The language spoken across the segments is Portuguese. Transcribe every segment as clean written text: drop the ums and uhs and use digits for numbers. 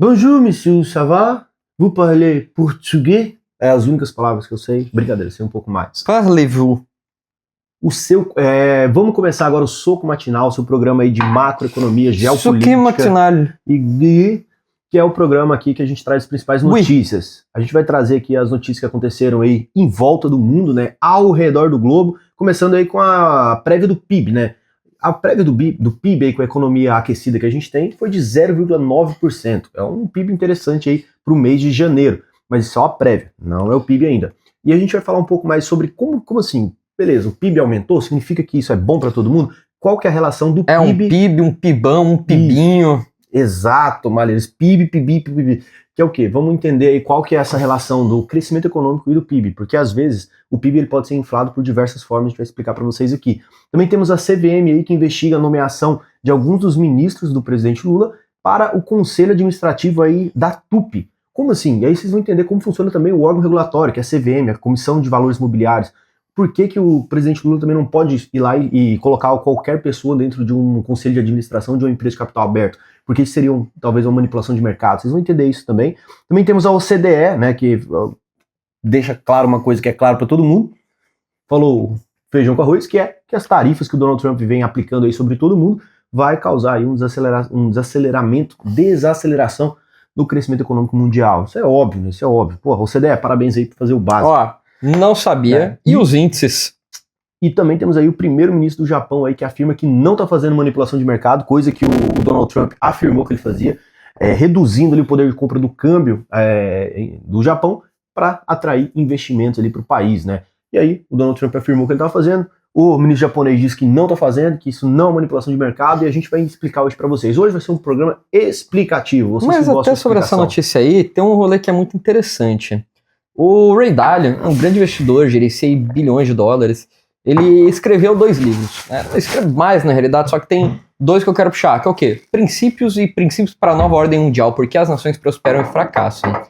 Bonjour, monsieur, ça va? Vous parlez português? É as únicas palavras que eu sei. Brincadeira, sei um pouco mais. Parlez-vous. Vamos começar agora o Soco Matinal, seu programa aí de macroeconomia, geopolítica. Soquinho matinal. Que é o programa aqui que a gente traz as principais notícias. A gente vai trazer aqui as notícias que aconteceram aí em volta do mundo, né? Ao redor do globo, começando aí com a prévia do PIB, né? A prévia do PIB aí, com a economia aquecida que a gente tem foi de 0,9%. É um PIB interessante aí para o mês de janeiro, mas só a prévia, não é o PIB ainda. E a gente vai falar um pouco mais sobre como assim, beleza, o PIB aumentou, significa que isso é bom para todo mundo? Qual que é a relação do PIB? É um PIB, um PIBão, um PIBinho. Exato, Malheiros, PIB, que é o quê? Vamos entender aí qual que é essa relação do crescimento econômico e do PIB, porque às vezes o PIB ele pode ser inflado por diversas formas, a gente vai explicar para vocês aqui. Também temos a CVM aí que investiga a nomeação de alguns dos ministros do presidente Lula para o conselho administrativo aí da TUP. Como assim? E aí vocês vão entender como funciona também o órgão regulatório, que é a CVM, a Comissão de Valores Mobiliários. Por que o presidente Lula também não pode ir lá e colocar qualquer pessoa dentro de um conselho de administração de uma empresa de capital aberto? Porque isso seria talvez uma manipulação de mercado. Vocês vão entender isso também. Também temos a OCDE, né, que deixa claro uma coisa que é clara para todo mundo. Falou feijão com arroz, que é que as tarifas que o Donald Trump vem aplicando aí sobre todo mundo vai causar aí um desaceleração no crescimento econômico mundial. Isso é óbvio, né? Isso é óbvio. Pô, OCDE, parabéns aí por fazer o básico. Ó, não sabia. E os índices? E também temos aí o primeiro-ministro do Japão aí que afirma que não está fazendo manipulação de mercado, coisa que o Donald Trump afirmou que ele fazia, reduzindo ali o poder de compra do câmbio do Japão para atrair investimentos ali para o país, né? E aí o Donald Trump afirmou que ele estava fazendo, o ministro japonês disse que não está fazendo, que isso não é manipulação de mercado, e a gente vai explicar hoje para vocês. Hoje vai ser um programa explicativo. Mas até sobre essa notícia aí, tem um rolê que é muito interessante. O Ray Dalio, um grande investidor, gerencia bilhões de dólares, ele escreveu 2 livros. Escreve mais, na realidade, só que tem 2 que eu quero puxar, que é o quê? Princípios para a nova ordem mundial, porque as nações prosperam e fracassam.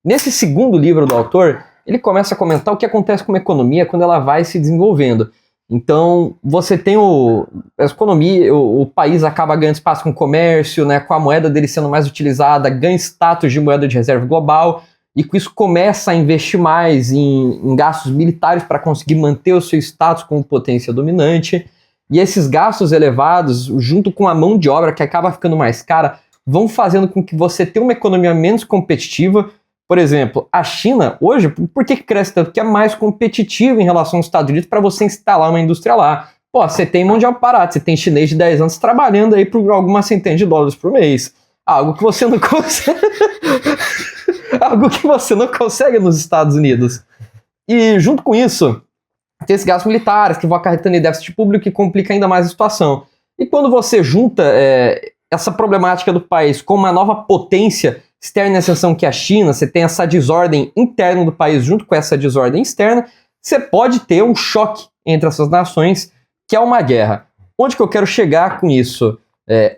Nesse segundo livro do autor, ele começa a comentar o que acontece com a economia quando ela vai se desenvolvendo. Então, você tem a economia, o país acaba ganhando espaço com o comércio, né, com a moeda dele sendo mais utilizada, ganha status de moeda de reserva global, e com isso começa a investir mais em gastos militares para conseguir manter o seu status como potência dominante. E esses gastos elevados, junto com a mão de obra que acaba ficando mais cara, vão fazendo com que você tenha uma economia menos competitiva. Por exemplo, a China, hoje, por que cresce tanto? Porque é mais competitiva em relação aos Estados Unidos para você instalar uma indústria lá. Pô, você tem mão de obra barata, você tem chinês de 10 anos trabalhando aí por algumas centenas de dólares por mês. Algo que você não consegue... Algo que você não consegue nos Estados Unidos. E junto com isso, tem esses gastos militares que vão acarretando em déficit público e complica ainda mais a situação. E quando você junta essa problemática do país com uma nova potência externa em ascensão que é a China, você tem essa desordem interna do país junto com essa desordem externa, você pode ter um choque entre essas nações, que é uma guerra. Onde que eu quero chegar com isso?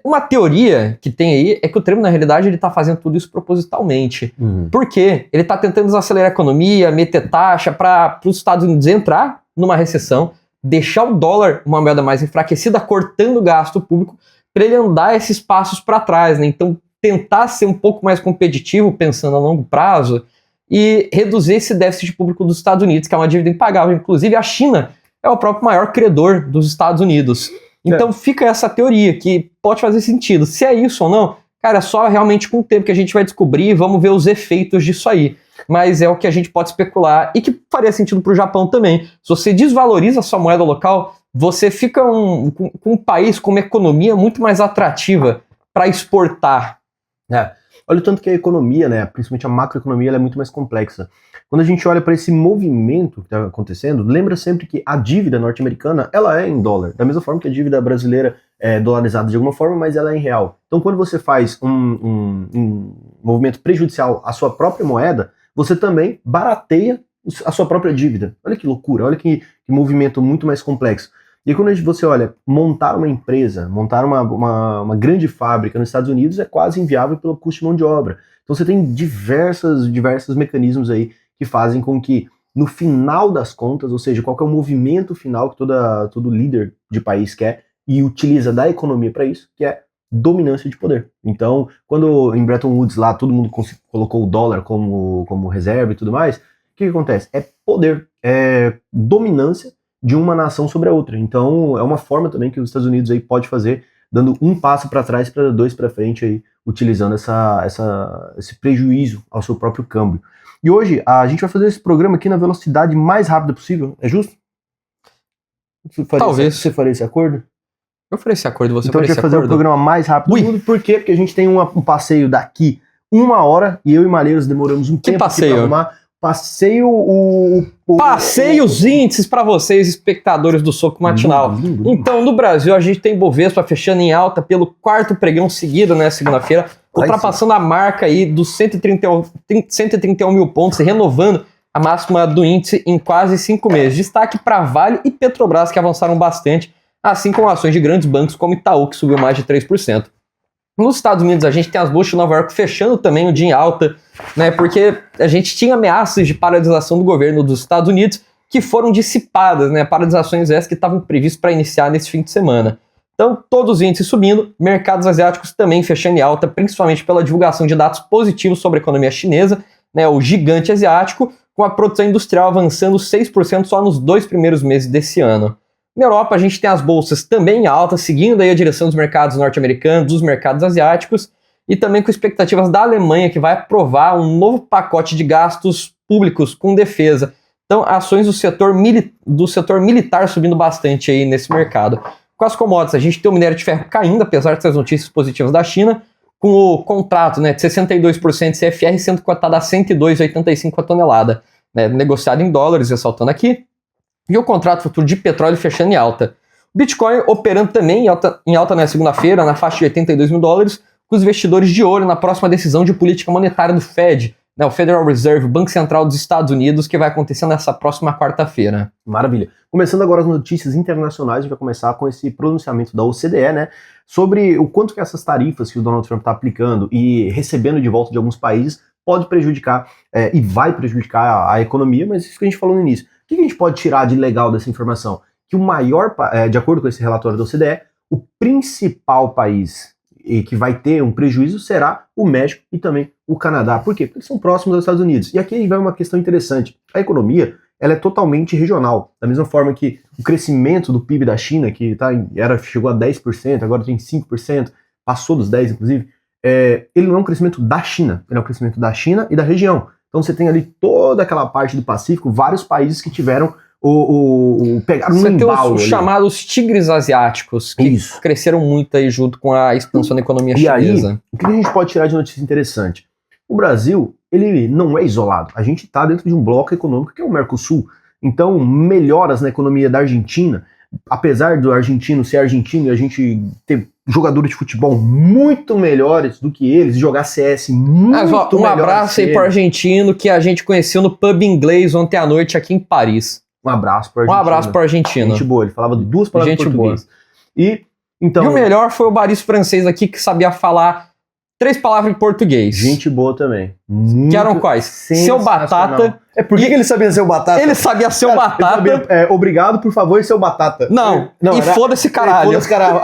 Uma teoria que tem aí é que o Trump, na realidade, ele está fazendo tudo isso propositalmente. Por quê? Ele está tentando desacelerar a economia, meter taxa para os Estados Unidos entrar numa recessão, deixar o dólar uma moeda mais enfraquecida, cortando o gasto público, para ele andar esses passos para trás, né? Então, tentar ser um pouco mais competitivo, pensando a longo prazo, e reduzir esse déficit público dos Estados Unidos, que é uma dívida impagável. Inclusive, a China é o próprio maior credor dos Estados Unidos. Então fica essa teoria que pode fazer sentido. Se é isso ou não, cara, é só realmente com o tempo que a gente vai descobrir e vamos ver os efeitos disso aí. Mas é o que a gente pode especular e que faria sentido para o Japão também. Se você desvaloriza a sua moeda local, você fica com um país com uma economia muito mais atrativa para exportar. Olha o tanto que a economia, né, principalmente a macroeconomia, ela é muito mais complexa. Quando a gente olha para esse movimento que está acontecendo, lembra sempre que a dívida norte-americana, ela é em dólar, da mesma forma que a dívida brasileira é dolarizada de alguma forma, mas ela é em real. Então quando você faz um movimento prejudicial à sua própria moeda, você também barateia a sua própria dívida. Olha que loucura, olha que movimento muito mais complexo. E quando você olha, montar uma empresa, montar uma grande fábrica nos Estados Unidos é quase inviável pelo custo de mão de obra. Então você tem diversos mecanismos aí que fazem com que, no final das contas, ou seja, qual que é o movimento final que todo líder de país quer e utiliza da economia para isso, que é dominância de poder. Então, quando em Bretton Woods lá todo mundo colocou o dólar como reserva e tudo mais, o que acontece? É poder, é dominância de uma nação sobre a outra. Então, é uma forma também que os Estados Unidos aí pode fazer, dando um passo para trás para dois para frente aí, utilizando esse prejuízo ao seu próprio câmbio. E hoje a gente vai fazer esse programa aqui na velocidade mais rápida possível, é justo? Talvez. Você faria esse acordo? Eu farei esse acordo, você então faria a gente vai fazer o programa mais rápido do mundo. Por quê? Porque a gente tem um passeio daqui 1 hora e eu e Malheiros demoramos um tempo passeio? Aqui pra arrumar. Passeio Passei os índices para vocês, espectadores do Soco Matinal. Lindo. Então, no Brasil, a gente tem Bovespa fechando em alta pelo 4º pregão seguido, né, segunda-feira, ultrapassando a marca aí dos 131 mil pontos e renovando a máxima do índice em quase 5 meses. Destaque para Vale e Petrobras, que avançaram bastante, assim como ações de grandes bancos como Itaú, que subiu mais de 3%. Nos Estados Unidos, a gente tem as bolsas de Nova York fechando também o dia em alta, né, porque a gente tinha ameaças de paralisação do governo dos Estados Unidos que foram dissipadas, né, paralisações essas que estavam previstas para iniciar nesse fim de semana. Então, todos os índices subindo, mercados asiáticos também fechando em alta, principalmente pela divulgação de dados positivos sobre a economia chinesa, né, o gigante asiático, com a produção industrial avançando 6% só nos 2 primeiros meses desse ano. Na Europa, a gente tem as bolsas também em alta, seguindo aí a direção dos mercados norte-americanos, dos mercados asiáticos, e também com expectativas da Alemanha, que vai aprovar um novo pacote de gastos públicos com defesa. Então, ações do setor militar subindo bastante aí nesse mercado. Com as commodities, a gente tem o minério de ferro caindo, apesar dessas notícias positivas da China, com o contrato, né, de 62% CFR sendo cotado a 102,85 a tonelada, né, negociado em dólares, ressaltando aqui. E o contrato futuro de petróleo fechando em alta. Bitcoin operando também em alta na segunda-feira, na faixa de 82 mil dólares, com os investidores de olho na próxima decisão de política monetária do Fed, né, o Federal Reserve, o Banco Central dos Estados Unidos, que vai acontecer nessa próxima quarta-feira. Maravilha. Começando agora as notícias internacionais, a gente vai começar com esse pronunciamento da OCDE, né, sobre o quanto que essas tarifas que o Donald Trump está aplicando e recebendo de volta de alguns países pode prejudicar e vai prejudicar a economia, mas isso que a gente falou no início. O que a gente pode tirar de legal dessa informação? Que o maior, de acordo com esse relatório da OCDE, o principal país que vai ter um prejuízo será o México e também o Canadá. Por quê? Porque eles são próximos aos Estados Unidos. E aqui vai uma questão interessante. A economia, ela é totalmente regional. Da mesma forma que o crescimento do PIB da China, que chegou a 10%, agora tem 5%, passou dos 10%, inclusive, ele não é um crescimento da China, ele é um crescimento da China e da região. Então você tem ali toda aquela parte do Pacífico, vários países que tiveram pegaram um embalo. Você tem os chamados tigres asiáticos, que cresceram muito aí junto com a expansão da economia chinesa. Aí, o que a gente pode tirar de notícia interessante? O Brasil, ele não é isolado. A gente está dentro de um bloco econômico que é o Mercosul. Então, melhoras na economia da Argentina, apesar do argentino ser argentino e a gente ter jogadores de futebol muito melhores do que eles, jogar CS muito melhor. Um abraço aí pro argentino que a gente conheceu no pub inglês ontem à noite aqui em Paris. Um abraço pro argentino. Um abraço pro argentino. Gente boa, ele falava 2 palavras em português. E o melhor foi o barista francês aqui que sabia falar 3 palavras em português. Gente boa também. Que eram quais? Seu batata. Por que ele sabia seu batata? Ele sabia seu batata. Ele sabia, obrigado, por favor, e seu batata. Não, foda-se caralho. Foda-se caralho.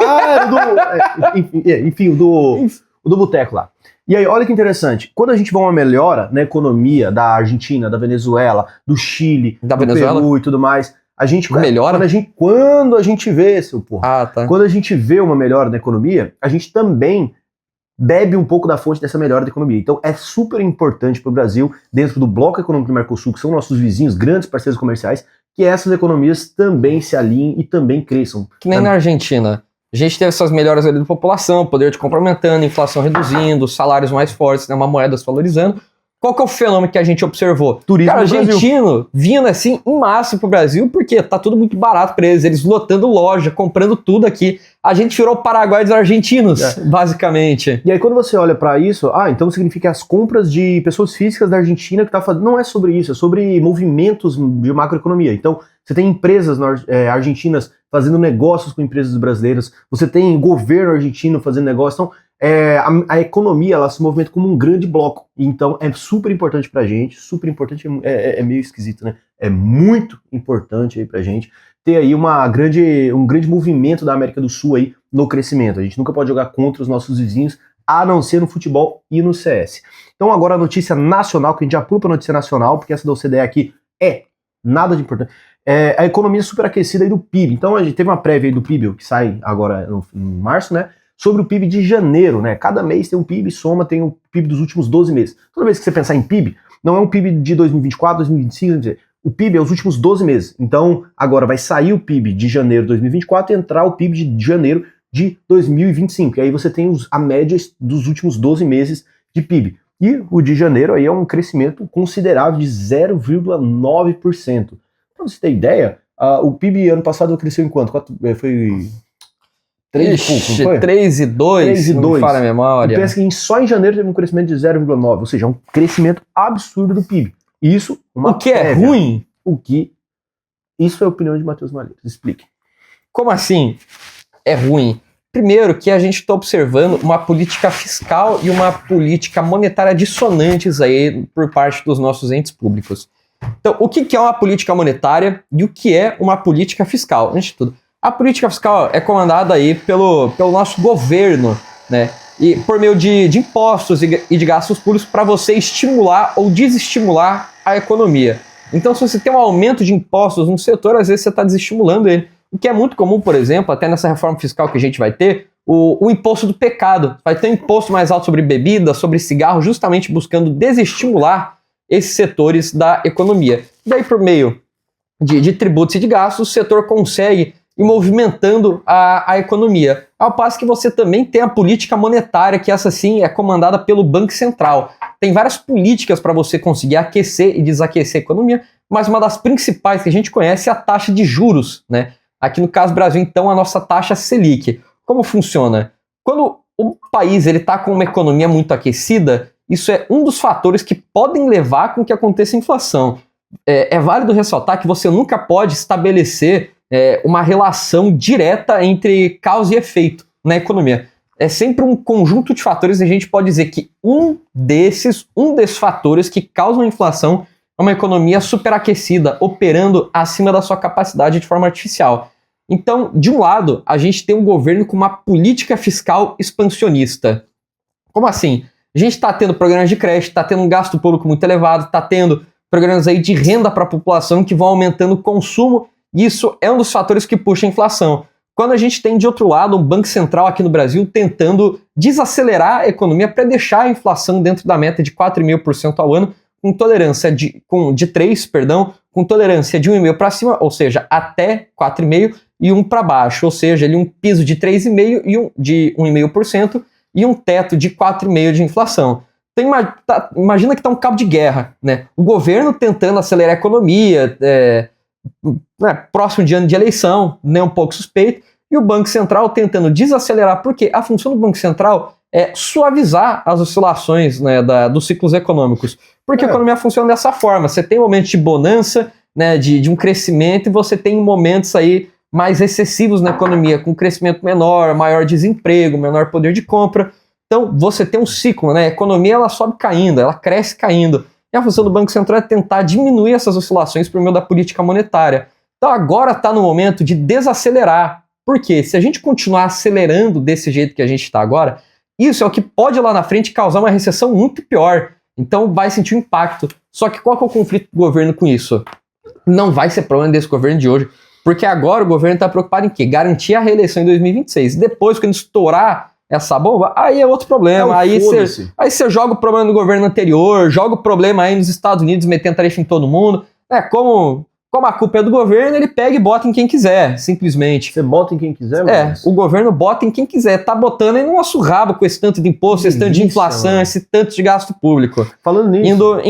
Enfim, o do boteco lá. E aí, olha que interessante. Quando a gente vê uma melhora na economia da Argentina, da Venezuela, do Chile, do Peru e tudo mais, a gente melhora? Quando a gente vê, seu porra. Tá. Quando a gente vê uma melhora na economia, a gente também bebe um pouco da fonte dessa melhora da economia. Então é super importante para o Brasil, dentro do bloco econômico do Mercosul, que são nossos vizinhos, grandes parceiros comerciais, que essas economias também se alinhem e também cresçam. Que nem na Argentina. A gente teve essas melhoras ali da população, poder de compra aumentando, inflação reduzindo, salários mais fortes, né, uma moeda se valorizando. Qual que é o fenômeno que a gente observou? Turismo. Cara, argentino vindo assim em massa pro Brasil, porque tá tudo muito barato pra eles lotando loja, comprando tudo aqui. A gente virou o Paraguai dos argentinos, basicamente. E aí quando você olha pra isso, então significa que as compras de pessoas físicas da Argentina que tá fazendo, não é sobre isso, é sobre movimentos de macroeconomia. Então você tem empresas argentinas fazendo negócios com empresas brasileiras, você tem governo argentino fazendo negócio, então a economia ela se movimenta como um grande bloco, então é super importante pra gente, super importante, é meio esquisito, né? É muito importante aí pra gente ter aí um grande movimento da América do Sul aí no crescimento. A gente nunca pode jogar contra os nossos vizinhos, a não ser no futebol e no CS. Então agora a notícia nacional, que a gente já pula para a notícia nacional, porque essa da OCDE aqui é nada de importante. É a economia superaquecida aí do PIB. Então a gente teve uma prévia aí do PIB, que sai agora em março, né? Sobre o PIB de janeiro, né? Cada mês tem um PIB, soma, tem o PIB dos últimos 12 meses. Toda vez que você pensar em PIB, não é um PIB de 2024, 2025, o PIB é os últimos 12 meses. Então, agora vai sair o PIB de janeiro de 2024 e entrar o PIB de janeiro de 2025. E aí você tem a média dos últimos 12 meses de PIB. E o de janeiro aí é um crescimento considerável de 0,9%. Pra você ter ideia, o PIB ano passado cresceu em quanto? Foi 3,2, não me falha a memória. Pensa que só em janeiro teve um crescimento de 0,9, ou seja, um crescimento absurdo do PIB. Isso, o que é ruim? Isso é a opinião de Matheus Malheiros. Explique. Como assim é ruim? Primeiro que a gente está observando uma política fiscal e uma política monetária dissonantes aí por parte dos nossos entes públicos. Então, o que é uma política monetária e o que é uma política fiscal? Antes de tudo, a política fiscal é comandada aí pelo nosso governo, né? E por meio de impostos e de gastos públicos para você estimular ou desestimular a economia. Então, se você tem um aumento de impostos no setor, às vezes você está desestimulando ele. O que é muito comum, por exemplo, até nessa reforma fiscal que a gente vai ter, o imposto do pecado. Vai ter um imposto mais alto sobre bebida, sobre cigarro, justamente buscando desestimular esses setores da economia. E daí, por meio de tributos e de gastos, o setor consegue ir movimentando a economia. Ao passo que você também tem a política monetária, que essa sim é comandada pelo Banco Central. Tem várias políticas para você conseguir aquecer e desaquecer a economia, mas uma das principais que a gente conhece é a taxa de juros, né? Aqui no caso do Brasil, então, a nossa taxa Selic. Como funciona? Quando o país está com uma economia muito aquecida, isso é um dos fatores que podem levar com que aconteça inflação. É válido ressaltar que você nunca pode estabelecer uma relação direta entre causa e efeito na economia. É sempre um conjunto de fatores e a gente pode dizer que um desses fatores que causam inflação é uma economia superaquecida, operando acima da sua capacidade de forma artificial. Então, de um lado, a gente tem um governo com uma política fiscal expansionista. Como assim? A gente está tendo programas de crédito, está tendo um gasto público muito elevado, está tendo programas aí de renda para a população que vão aumentando o consumo, e isso é um dos fatores que puxa a inflação. Quando a gente tem, de outro lado, um Banco Central aqui no Brasil tentando desacelerar a economia para deixar a inflação dentro da meta de 4,5% ao ano, com tolerância de 3%, com tolerância de 1,5% para cima, ou seja, até 4,5%, e 1 para baixo, ou seja, ali um piso de 3,5% e de 1,5%, e um teto de 4,5% de inflação. Então imagina que está um cabo de guerra, né? O governo tentando acelerar a economia, próximo de ano de eleição, nem um pouco suspeito, e o Banco Central tentando desacelerar, porque a função do Banco Central é suavizar as oscilações, né, dos ciclos econômicos. Porque a economia funciona dessa forma, você tem momentos de bonança, né, de um crescimento, e você tem momentos aí mais excessivos na economia, com crescimento menor, maior desemprego, menor poder de compra. Então você tem um ciclo, né? A economia ela sobe caindo, ela cresce caindo. E a função do Banco Central é tentar diminuir essas oscilações por meio da política monetária. Então agora está no momento de desacelerar. Por quê? Se a gente continuar acelerando desse jeito que a gente está agora, isso é o que pode lá na frente causar uma recessão muito pior. Então vai sentir um impacto. Só que qual que é o conflito do governo com isso? Não vai ser problema desse governo de hoje. Porque agora o governo está preocupado em quê? Garantir a reeleição em 2026. Depois, quando estourar essa bomba, aí é outro problema. Aí você joga o problema no governo anterior, joga o problema aí nos Estados Unidos, metendo tarifa em todo mundo. Como a culpa é do governo, ele pega e bota em quem quiser, simplesmente. Você bota em quem quiser, mano? O governo bota em quem quiser. Tá botando aí no nosso rabo com esse tanto de imposto, esse tanto de inflação, mano. Esse tanto de gasto público. Falando nisso... Indo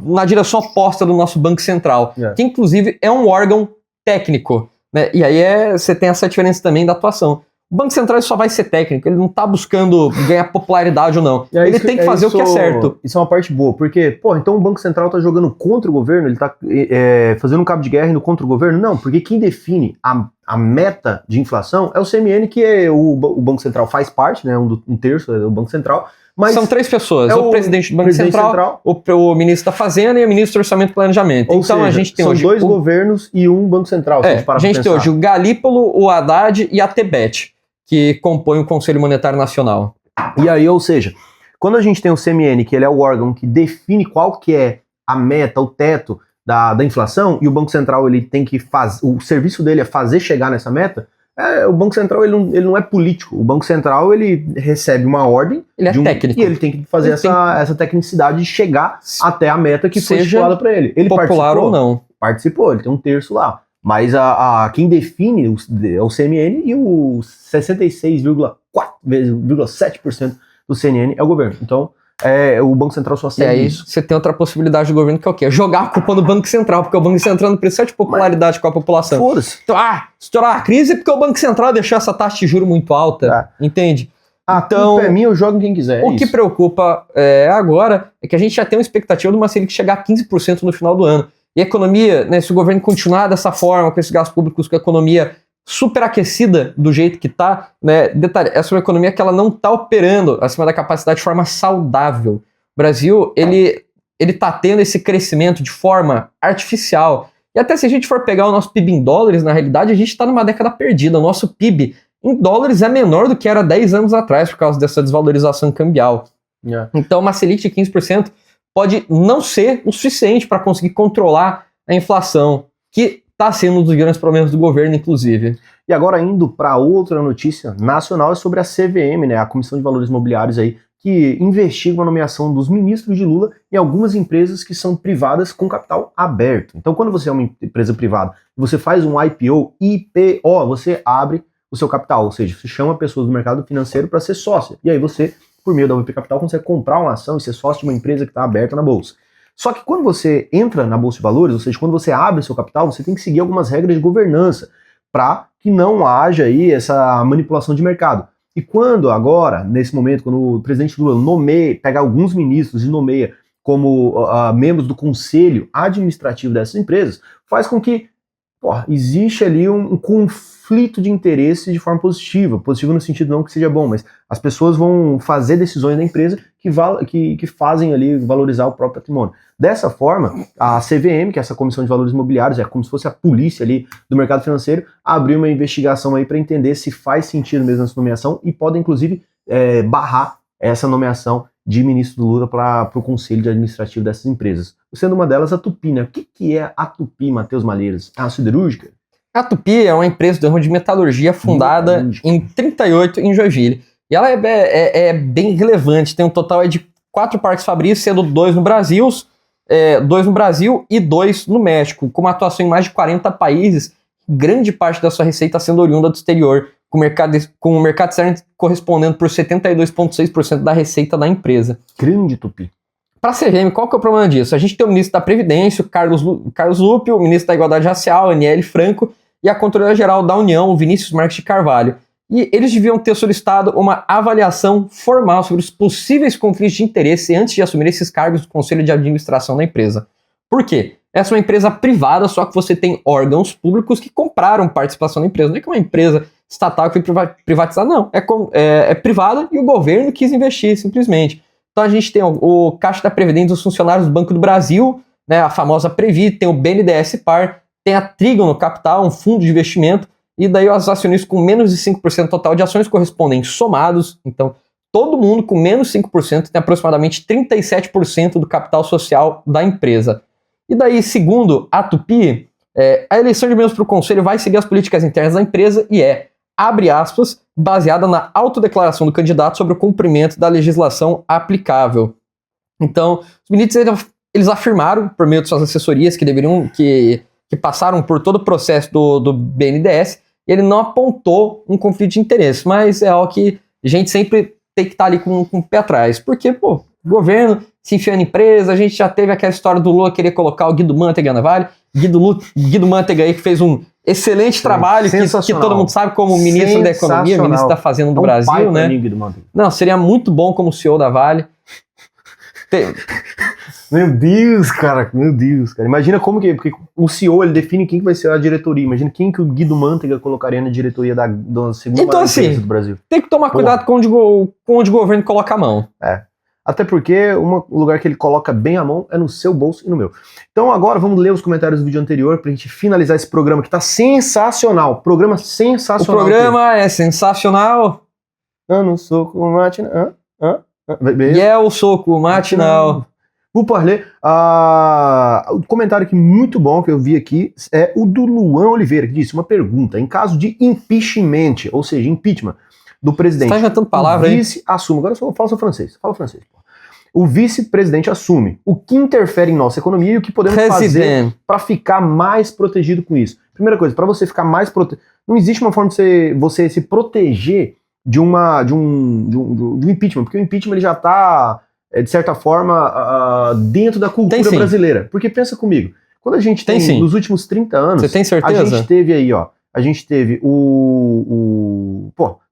na direção oposta do nosso Banco Central, que inclusive é um órgão técnico, né? E aí você tem essa diferença também da atuação. O Banco Central só vai ser técnico, ele não tá buscando ganhar popularidade ou não. Ele tem que fazer o que é certo. Isso é uma parte boa, porque, então o Banco Central tá jogando contra o governo, ele tá fazendo um cabo de guerra indo contra o governo? Não, porque quem define a meta de inflação é o CMN, que o Banco Central faz parte, né, um terço do Banco Central, Mas são 3 pessoas, é o presidente do Banco Central, o ministro da Fazenda e o ministro do Orçamento e Planejamento. Ou então seja, a gente tem são hoje 2 governos e um Banco Central. Se a gente tem hoje o Galípolo, o Haddad e a Tebet, que compõem o Conselho Monetário Nacional. E aí, ou seja, quando a gente tem o CMN, que ele é o órgão que define qual que é a meta, o teto da inflação, e o Banco Central ele tem que fazer, o serviço dele é fazer chegar nessa meta, o Banco Central ele não é político. O Banco Central ele recebe uma ordem, ele é técnico, e ele tem que fazer essa tecnicidade de chegar até a meta que foi estipulada para ele. Ele popular ou não. Participou, ele tem um terço lá. Mas quem define é o CMN e o 66,7% do CNN é o governo. Então, o Banco Central só segue isso. Você tem outra possibilidade do governo que é o quê? Jogar a culpa no Banco Central, porque o Banco Central não precisa de popularidade com a população. Foda-se. Então, estourar a crise é porque o Banco Central deixou essa taxa de juros muito alta, entende? Então, culpa é minha, eu jogo em quem quiser. O que preocupa agora é que a gente já tem uma expectativa de uma Selic chegar a 15% no final do ano. E a economia, né, se o governo continuar dessa forma, com esses gastos públicos, com a economia superaquecida do jeito que está, né, detalhe, essa é uma economia que ela não está operando acima da capacidade de forma saudável. O Brasil, ele está tendo esse crescimento de forma artificial. E até se a gente for pegar o nosso PIB em dólares, na realidade, a gente está numa década perdida. O nosso PIB em dólares é menor do que era 10 anos atrás, por causa dessa desvalorização cambial. Então, uma Selic de 15% pode não ser o suficiente para conseguir controlar a inflação, que está sendo um dos grandes problemas do governo, inclusive. E agora, indo para outra notícia nacional, é sobre a CVM, né, a Comissão de Valores Imobiliários aí, que investiga a nomeação dos ministros de Lula em algumas empresas que são privadas com capital aberto. Então, quando você é uma empresa privada, você faz um IPO, você abre o seu capital, ou seja, você chama pessoas do mercado financeiro para ser sócia. E aí você, por meio da UP Capital, consegue comprar uma ação e ser sócio de uma empresa que está aberta na bolsa. Só que quando você entra na Bolsa de Valores, ou seja, quando você abre seu capital, você tem que seguir algumas regras de governança para que não haja aí essa manipulação de mercado. E quando agora, nesse momento, quando o presidente Lula pega alguns ministros e nomeia como membros do conselho administrativo dessas empresas, faz com que existe ali um conflito de interesse de forma positiva. Positivo no sentido não que seja bom, mas as pessoas vão fazer decisões da empresa que fazem ali valorizar o próprio patrimônio. Dessa forma, a CVM, que é essa Comissão de Valores Imobiliários, é como se fosse a polícia ali do mercado financeiro, abriu uma investigação aí para entender se faz sentido mesmo essa nomeação e pode, inclusive, barrar essa nomeação de ministro do Lula para o conselho administrativo dessas empresas. Sendo uma delas a Tupi, né? O que é a Tupi, Matheus Malheiros? A siderúrgica? A Tupi é uma empresa do ramo de metalurgia fundada em 38 em Joinville. E ela é bem relevante, tem um total de 4 parques fabris, sendo 2 no Brasil e 2 no México, com uma atuação em mais de 40 países, grande parte da sua receita sendo oriunda do exterior, com o mercado externo correspondendo por 72,6% da receita da empresa. Grande Tupi. Para a CVM, qual que é o problema disso? A gente tem o ministro da Previdência, o Carlos Lupe, o ministro da Igualdade Racial, Aniele Franco, e a Controladoria-Geral da União, o Vinícius Marques de Carvalho. E eles deviam ter solicitado uma avaliação formal sobre os possíveis conflitos de interesse antes de assumir esses cargos do Conselho de Administração da empresa. Por quê? Essa é uma empresa privada, só que você tem órgãos públicos que compraram participação da empresa. Não é que uma empresa estatal que foi privatizada, não. É privada e o governo quis investir, simplesmente. Então a gente tem o Caixa da Previdência dos Funcionários do Banco do Brasil, né, a famosa Previ, tem o BNDES Par, tem a Trígono Capital, um fundo de investimento, e daí os acionistas com menos de 5% total de ações correspondem somados. Então, todo mundo com menos de 5% tem aproximadamente 37% do capital social da empresa. E daí, segundo a Tupi, a eleição de membros para o conselho vai seguir as políticas internas da empresa e abre aspas, baseada na autodeclaração do candidato sobre o cumprimento da legislação aplicável. Então, os ministros eles afirmaram, por meio de suas assessorias, que passaram por todo o processo do BNDES, e ele não apontou um conflito de interesse, mas é algo que a gente sempre tem que estar ali com o pé atrás, porque, o governo se enfiando em empresa, a gente já teve aquela história do Lula querer colocar o Guido Mantega na Vale, Guido Mantega aí que fez um excelente trabalho, que todo mundo sabe como ministro da Economia, ministro da Fazenda do Brasil, né? Não, seria muito bom como CEO da Vale. Meu Deus, cara. Imagina como que... Porque o CEO, ele define quem que vai ser a diretoria. Imagina quem que o Guido Mantega colocaria na diretoria da segunda Então, maior assim, empresa do Brasil. Tem que tomar cuidado com onde o governo coloca a mão. Até porque o lugar que ele coloca bem a mão é no seu bolso e no meu. Então agora vamos ler os comentários do vídeo anterior pra gente finalizar esse programa que tá sensacional. Programa sensacional. O programa é sensacional. No soco matinal. E é o soco matinal. Vou parler. O comentário aqui muito bom que eu vi aqui é o do Luan Oliveira, que disse uma pergunta. Em caso de impeachment, ou seja, impeachment do presidente. Você tá inventando palavra, o vice assume. Agora eu falo francês. Fala francês. O vice-presidente assume. O que interfere em nossa economia e o que podemos fazer para ficar mais protegido com isso. Primeira coisa, para você ficar mais protegido. Não existe uma forma de você se proteger de um impeachment, porque o impeachment ele já está, de certa forma, dentro da cultura brasileira. Porque pensa comigo, quando a gente tem nos últimos 30 anos, você tem certeza? A gente teve aí, a gente teve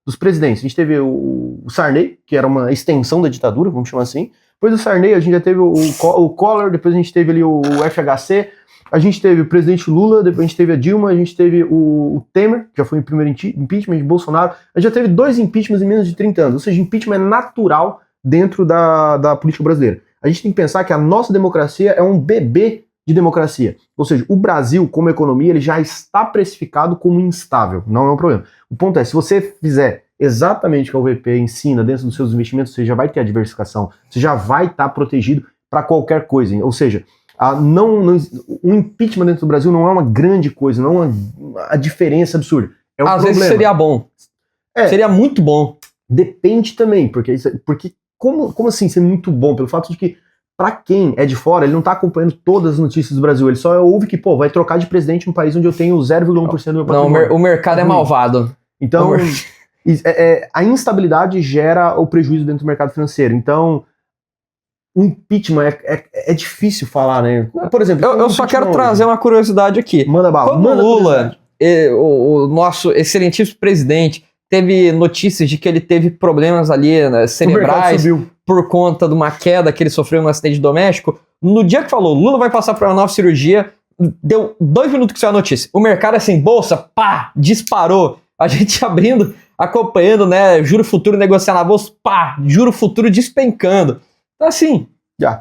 dos presidentes, a gente teve o Sarney, que era uma extensão da ditadura, vamos chamar assim. Depois do Sarney, a gente já teve o Collor, depois a gente teve ali o FHC, a gente teve o presidente Lula, depois a gente teve a Dilma, a gente teve o Temer, que já foi o primeiro impeachment de Bolsonaro. A gente já teve 2 impeachments em menos de 30 anos, ou seja, impeachment é natural dentro da política brasileira. A gente tem que pensar que a nossa democracia é um bebê de democracia. Ou seja, o Brasil, como economia, ele já está precificado como instável, não é um problema. O ponto é, se você fizer exatamente o que a UVP ensina dentro dos seus investimentos, você já vai ter a diversificação, você já vai estar protegido para qualquer coisa. Ou seja, o impeachment dentro do Brasil não é uma grande coisa, não é a diferença absurda. É um Às problema. vezes seria bom. Seria muito bom. Depende também, porque como assim ser muito bom? Pelo fato de que, para quem é de fora, ele não está acompanhando todas as notícias do Brasil, ele só ouve que, vai trocar de presidente num país onde eu tenho 0,1% do meu patrimônio. Não, o mercado é malvado. Então, a instabilidade gera o prejuízo dentro do mercado financeiro. Então, o impeachment é difícil falar, né? Por exemplo... Eu só quero trazer uma curiosidade aqui. Manda bala. Como o Lula, o nosso excelentíssimo presidente, teve notícias de que ele teve problemas ali cerebrais por conta de uma queda que ele sofreu no acidente doméstico, no dia que falou, Lula vai passar por uma nova cirurgia, deu 2 minutos que saiu a notícia. O mercado assim, bolsa, pá, disparou. A gente abrindo, acompanhando, né, juro futuro negociando na bolsa, pá, juro futuro despencando. Então assim,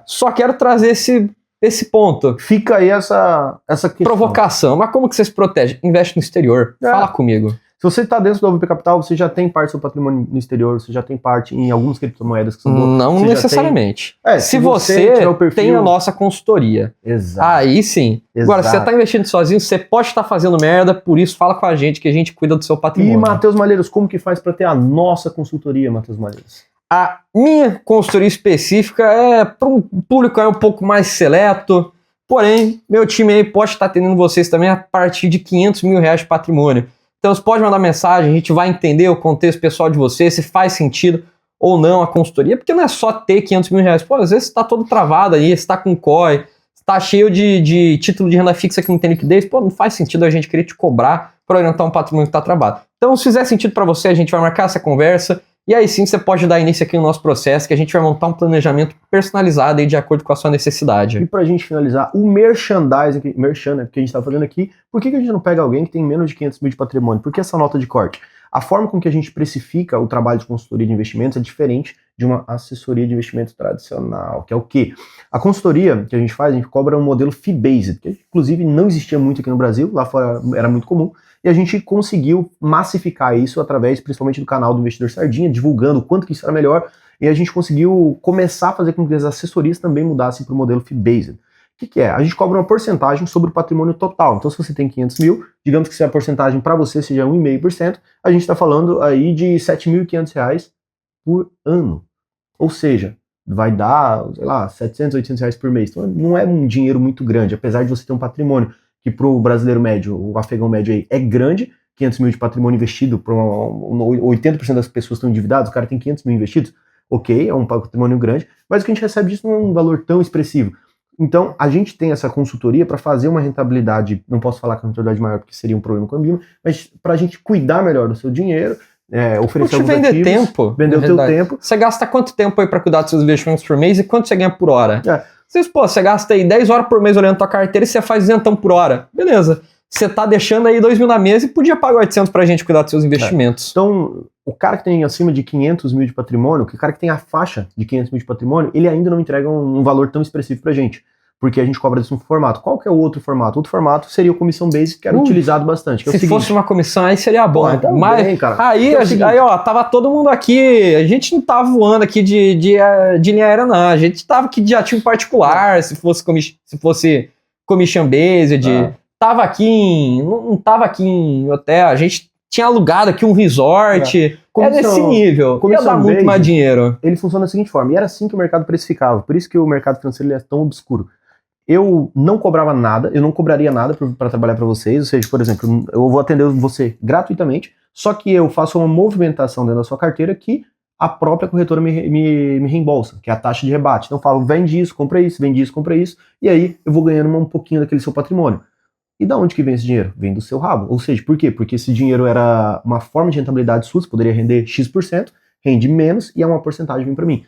só quero trazer esse ponto. Fica aí essa questão. Provocação. Mas como que você se protege? Investe no exterior. Fala comigo. Se você está dentro do AVP Capital, você já tem parte do seu patrimônio no exterior, você já tem parte em algumas criptomoedas que são boas. Não necessariamente. Se você tem a nossa consultoria. Exato. Aí sim. Exato. Agora, se você está investindo sozinho, você pode estar fazendo merda, por isso fala com a gente que a gente cuida do seu patrimônio. E, Matheus Malheiros, como que faz para ter a nossa consultoria, Matheus Malheiros? A minha consultoria específica é para um público um pouco mais seleto, porém, meu time aí pode estar atendendo vocês também a partir de R$500 mil de patrimônio. Então você pode mandar mensagem, a gente vai entender o contexto pessoal de você, se faz sentido ou não a consultoria, porque não é só ter R$500 mil. Pô, às vezes você está todo travado aí, você está com COI, está cheio de título de renda fixa que não tem liquidez, não faz sentido a gente querer te cobrar para orientar um patrimônio que está travado. Então se fizer sentido para você, a gente vai marcar essa conversa e aí sim você pode dar início aqui no nosso processo, que a gente vai montar um planejamento personalizado aí de acordo com a sua necessidade. E pra gente finalizar, o merchandising, que a gente tá fazendo aqui, por que a gente não pega alguém que tem menos de 500 mil de patrimônio? Por que essa nota de corte? A forma com que a gente precifica o trabalho de consultoria de investimentos é diferente de uma assessoria de investimentos tradicional, que é o quê? A consultoria que a gente faz, a gente cobra um modelo fee-based, que inclusive não existia muito aqui no Brasil, lá fora era muito comum, e a gente conseguiu massificar isso através, principalmente do canal do Investidor Sardinha, divulgando o quanto que isso era melhor, e a gente conseguiu começar a fazer com que as assessorias também mudassem para o modelo fee-based. O que é? A gente cobra uma porcentagem sobre o patrimônio total. Então, se você tem 500 mil, digamos que se a porcentagem para você seja 1,5%, a gente está falando aí de R$ 7.500 por ano. Ou seja, vai dar, sei lá, 700, 800 reais por mês. Então, não é um dinheiro muito grande, apesar de você ter um patrimônio que para o brasileiro médio, o afegão médio aí, é grande, 500 mil de patrimônio investido, 80% das pessoas estão endividadas, o cara tem 500 mil investidos, ok, é um patrimônio grande, mas o que a gente recebe disso não é um valor tão expressivo. Então, a gente tem essa consultoria para fazer uma rentabilidade, não posso falar que é uma rentabilidade maior porque seria um problema com a Ambima, mas para a gente cuidar melhor do seu dinheiro, oferecer Vou te alguns vender ativos, tempo. vender o teu tempo. Você gasta quanto tempo aí para cuidar dos seus investimentos por mês e quanto você ganha por hora? Você gasta aí 10 horas por mês olhando tua carteira e você faz isentão por hora. Beleza. Você tá deixando aí 2 mil na mesa e podia pagar 800 pra gente cuidar dos seus investimentos. Então, o cara que tem acima de 500 mil de patrimônio, o cara que tem a faixa de 500 mil de patrimônio, ele ainda não entrega um valor tão expressivo pra gente. Porque a gente cobra desse formato. Qual que é o outro formato? Outro formato seria o comissão base, que era utilizado bastante. Se fosse uma comissão, aí seria bom. Então, mas bem, cara. aí, ó, tava todo mundo aqui. A gente não tava voando aqui de linha aérea, não. A gente tava aqui de ativo particular, se fosse commission based. Não tava aqui em hotel. A gente tinha alugado aqui um resort. É desse nível. Ia dar muito mais dinheiro. Ele funciona da seguinte forma. E era assim que o mercado precificava. Por isso que o mercado financeiro ele é tão obscuro. Eu não cobrava nada, eu não cobraria nada para trabalhar para vocês, ou seja, por exemplo, eu vou atender você gratuitamente, só que eu faço uma movimentação dentro da sua carteira que a própria corretora me reembolsa, que é a taxa de rebate. Então eu falo, vende isso, compra isso, vende isso, compra isso, e aí eu vou ganhando um pouquinho daquele seu patrimônio. E da onde que vem esse dinheiro? Vem do seu rabo. Ou seja, por quê? Porque esse dinheiro era uma forma de rentabilidade sua, você poderia render X%, rende menos e é uma porcentagem vem para mim.